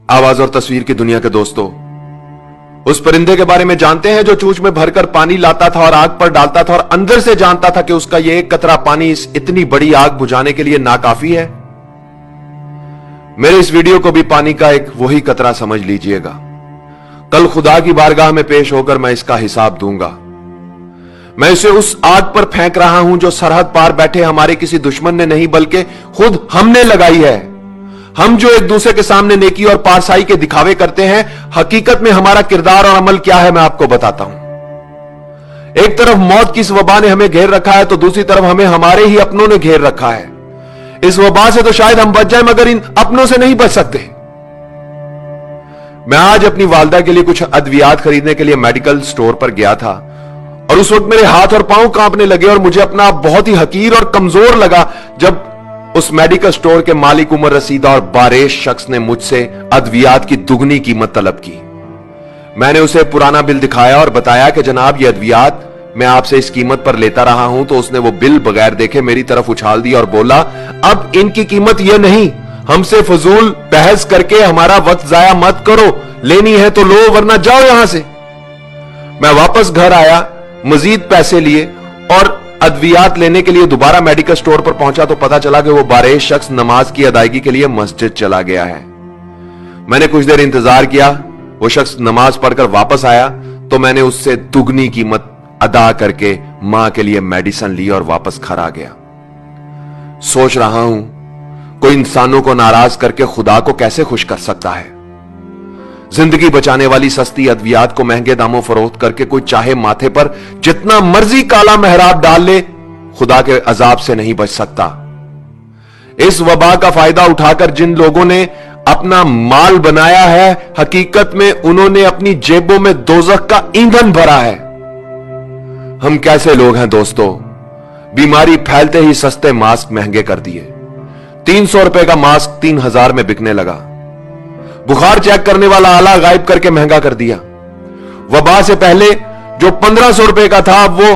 आवाज और तस्वीर की दुनिया के दोस्तों, उस परिंदे के बारे में जानते हैं जो चूंच में भरकर पानी लाता था और आग पर डालता था और अंदर से जानता था कि उसका यह एक कतरा पानी इस इतनी बड़ी आग बुझाने के लिए नाकाफी है। मेरे इस वीडियो को भी पानी का एक वही कतरा समझ लीजिएगा। कल खुदा की बारगाह में पेश होकर मैं इसका हिसाब दूंगा। मैं इसे उस आग पर फेंक रहा हूं जो सरहद पार बैठे हमारे किसी दुश्मन ने नहीं बल्कि खुद हमने लगाई है। हम जो एक दूसरे के सामने नेकी और पारसाई के दिखावे करते हैं, हकीकत में हमारा किरदार और अमल क्या है मैं आपको बताता हूं। एक तरफ मौत की इस वबा ने हमें घेर रखा है तो दूसरी तरफ हमें हमारे ही अपनों ने घेर रखा है। इस वबा से तो शायद हम बच जाएं मगर इन अपनों से नहीं बच सकते। मैं आज अपनी वालदा के लिए कुछ अद्वियात खरीदने के लिए मेडिकल स्टोर पर गया था और उस वक्त मेरे हाथ और पांव कांपने लगे और मुझे अपना बहुत ही हकीर और कमजोर लगा जब उस मेडिकल स्टोर के मालिक उमर रसीदा और बारेश शख्स ने मुझसे अद्वियात की दुगनी कीमत तलब की। मैंने उसे पुराना बिल दिखाया और बताया कि जनाब ये अद्वियात मैं आपसे इस कीमत पर लेता रहा हूं। तो उसने वो बिल बगैर देखे मेरी तरफ उछाल दिया और बोला, अब इनकी कीमत यह नहीं, हमसे फजूल बहस करके हमारा वक्त जाया मत करो, लेनी है तो लो वरना जाओ यहां से। मैं वापस घर आया, मजीद पैसे लिए और अद्वियात लेने के लिए दोबारा मेडिकल स्टोर पर पहुंचा तो पता चला कि वो बारेश शख्स नमाज की अदायगी के लिए मस्जिद चला गया है। मैंने कुछ देर इंतजार किया, वो शख्स नमाज पढ़कर वापस आया तो मैंने उससे दुगनी कीमत अदा करके मां के लिए मेडिसिन ली और वापस घर आ गया। सोच रहा हूं कोई इंसानों को नाराज करके खुदा को कैसे खुश कर सकता है। जिंदगी बचाने वाली सस्ती अद्वियात को महंगे दामों फरोख्त करके कोई चाहे माथे पर जितना मर्जी काला मेहराब डाल ले, खुदा के अजाब से नहीं बच सकता। इस वबा का फायदा उठाकर जिन लोगों ने अपना माल बनाया है, हकीकत में उन्होंने अपनी जेबों में दोजख का ईंधन भरा है। हम कैसे लोग हैं दोस्तों, बीमारी फैलते ही सस्ते मास्क महंगे कर दिए। 300 रुपए का मास्क 3000 में बिकने लगा। बुखार चेक करने वाला आला गायब करके महंगा कर दिया। वबा से पहले जो 1500 रुपए का था वो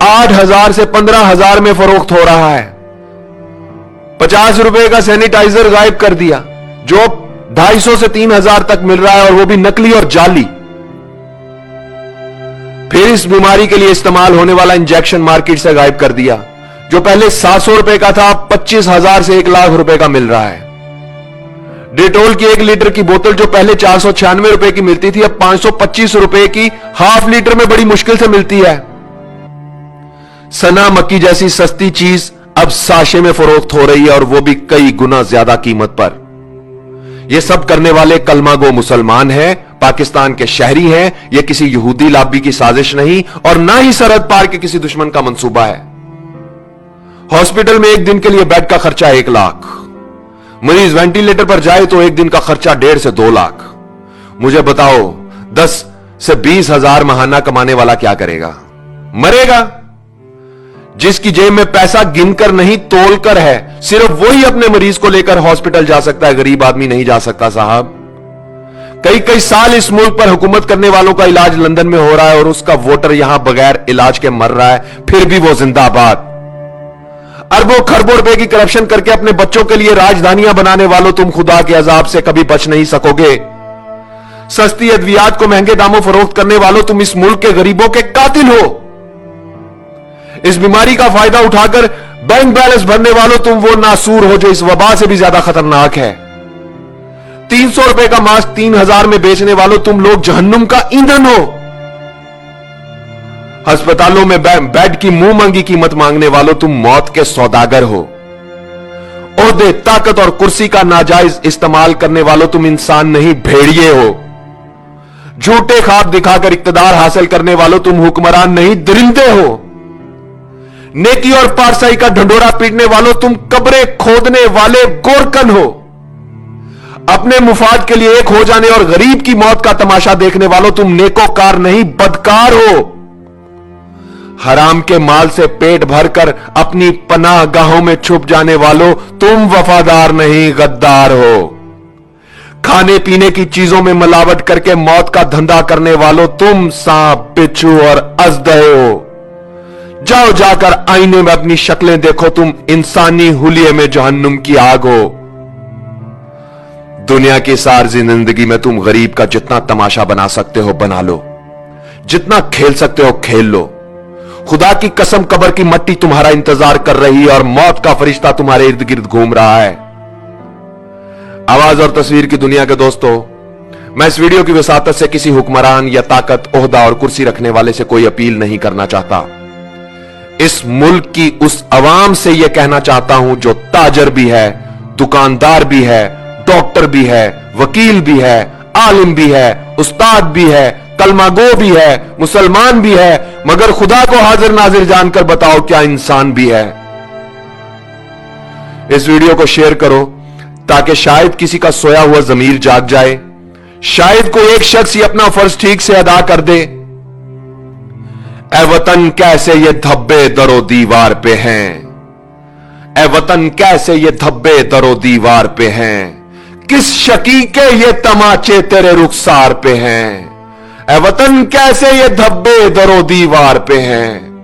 8000 से 15000 में फरोख्त हो रहा है। 50 रुपए का सैनिटाइजर गायब कर दिया जो 250 से 3000 तक मिल रहा है और वो भी नकली और जाली। फिर इस बीमारी के लिए इस्तेमाल होने वाला इंजेक्शन मार्केट से गायब कर दिया जो पहले 700 रुपए का था, 25,000 से 1 लाख रुपए का मिल रहा है। डेटोल की 1 लीटर की बोतल जो पहले 496 रुपए की मिलती थी अब 525 रुपए की हाफ लीटर में बड़ी मुश्किल से मिलती है। सना मक्की जैसी सस्ती चीज अब साशे में फरोख्त हो रही है और वो भी कई गुना ज्यादा कीमत पर। ये सब करने वाले कलमा गो मुसलमान हैं, पाकिस्तान के शहरी हैं। यह किसी यहूदी लाबी की साजिश नहीं और ना ही सरहद पार के किसी दुश्मन का मंसूबा है। हॉस्पिटल में एक दिन के लिए बेड का खर्चा 1 लाख, मरीज वेंटिलेटर पर जाए तो एक दिन का खर्चा 1.5 से 2 लाख। मुझे बताओ 10 से 20 हजार महाना कमाने वाला क्या करेगा? मरेगा। जिसकी जेब में पैसा गिनकर नहीं तोलकर है, सिर्फ वही अपने मरीज को लेकर हॉस्पिटल जा सकता है, गरीब आदमी नहीं जा सकता साहब। कई साल इस मुल्क पर हुकूमत करने वालों का इलाज लंदन में हो रहा है और उसका वोटर यहां बगैर इलाज के मर रहा है, फिर भी वो जिंदाबाद। अरबों खरबों रुपए की करप्शन करके अपने बच्चों के लिए राजधानियां बनाने वालों, तुम खुदा के अजाब से कभी बच नहीं सकोगे। सस्ती अद्वियात को महंगे दामों फरोख्त करने वालों, तुम इस मुल्क के गरीबों के कातिल हो। इस बीमारी का फायदा उठाकर बैंक बैलेंस भरने वालों, तुम वो नासूर हो जो इस वबा से भी ज्यादा खतरनाक है। 300 रुपए का मास्क 3000 में बेचने वालों, तुम लोग जहन्नुम का ईंधन हो। अस्पतालों में बेड की मुंह मांगी कीमत मांगने वालों, तुम मौत के सौदागर हो। ओहदे, ताकत और कुर्सी का नाजायज इस्तेमाल करने वालों, तुम इंसान नहीं भेड़िए हो। झूठे ख्वाब दिखाकर इक्तदार हासिल करने वालों, तुम हुक्मरान नहीं दरिंदे हो। नेकी और पारसाई का ढंडोरा पीटने वालों, तुम कब्रें खोदने वाले गोरकन हो। अपने मुफाद के लिए एक हो जाने और गरीब की मौत का तमाशा देखने वालों, तुम नेकोकार नहीं बदकार हो। हराम के माल से पेट भरकर अपनी पनाह गाहों में छुप जाने वालों, तुम वफादार नहीं गद्दार हो। खाने पीने की चीजों में मिलावट करके मौत का धंधा करने वालों, तुम सांप, बिच्छू और अजदहे हो। जाओ जाकर आईने में अपनी शक्लें देखो, तुम इंसानी हुलिये में जहन्नुम की आग हो। दुनिया की सारी जिंदगी में तुम गरीब का जितना तमाशा बना सकते हो बना लो, जितना खेल सकते हो खेल लो। खुदा की कसम कब्र की मट्टी तुम्हारा इंतजार कर रही है और मौत का फरिश्ता तुम्हारे इर्द गिर्द घूम रहा है। आवाज और तस्वीर की दुनिया के दोस्तों, मैं इस वीडियो की वसातत से किसी हुक्मरान या ताकत, ओहदा और कुर्सी रखने वाले से कोई अपील नहीं करना चाहता। इस मुल्क की उस अवाम से यह कहना चाहता हूं जो ताजर भी है, दुकानदार भी है, डॉक्टर भी है, वकील भी है, आलिम भी है, उस्ताद भी है, कलमागो भी है, मुसलमान भी है, मगर खुदा को हाजिर नाजिर जानकर बताओ क्या इंसान भी है। इस वीडियो को शेयर करो ताकि शायद किसी का सोया हुआ जमीर जाग जाए, शायद कोई एक शख्स ये अपना फर्ज ठीक से अदा कर दे। ए वतन कैसे ये धब्बे दरो दीवार पे हैं, ए वतन कैसे ये धब्बे दरो दीवार पे हैं, किस शकी के ये तमाचे तेरे रुखसार पे हैं। ए वतन कैसे ये धब्बे दरो दीवार पे हैं,